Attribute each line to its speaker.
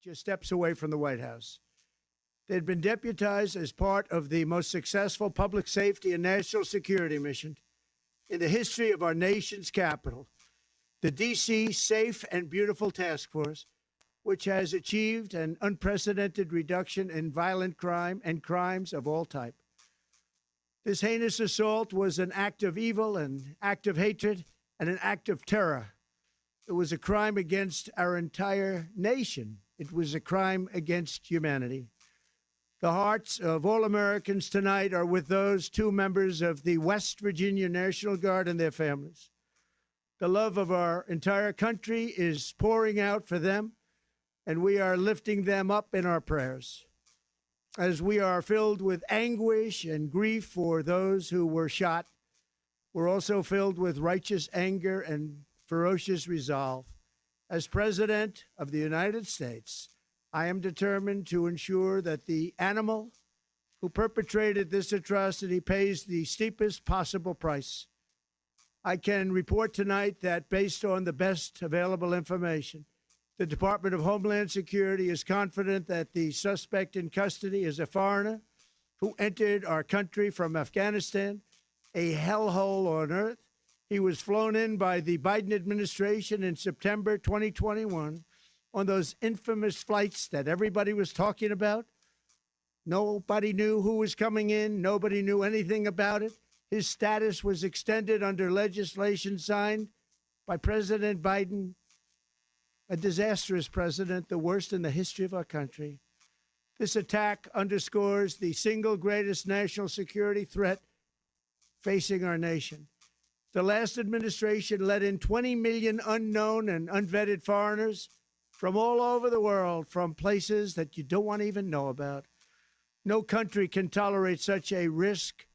Speaker 1: just steps away from the White House. They'd been deputized as part of the most successful public safety and national security mission in the history of our nation's capital, the D.C. Safe and Beautiful Task Force, which has achieved an unprecedented reduction in violent crime and crimes of all type. This heinous assault was an act of evil, an act of hatred, and an act of terror. It was a crime against our entire nation. It was a crime against humanity. The hearts of all Americans tonight are with those two members of the West Virginia National Guard and their families. The love of our entire country is pouring out for them, and we are lifting them up in our prayers. As we are filled with anguish and grief for those who were shot, we're also filled with righteous anger and ferocious resolve. As President of the United States, I am determined to ensure that the animal who perpetrated this atrocity pays the steepest possible price. I can report tonight that based on the best available information, the Department of Homeland Security is confident that the suspect in custody is a foreigner who entered our country from Afghanistan, a hellhole on earth. He was flown in by the Biden administration in September 2021 on those infamous flights that everybody was talking about. Nobody knew who was coming in. Nobody knew anything about it. His status was extended under legislation signed by President Biden, a disastrous president, the worst in the history of our country. This attack underscores the single greatest national security threat facing our nation. The last administration let in 20 million unknown and unvetted foreigners from all over the world, from places that you don't want to even know about. No country can tolerate such a risk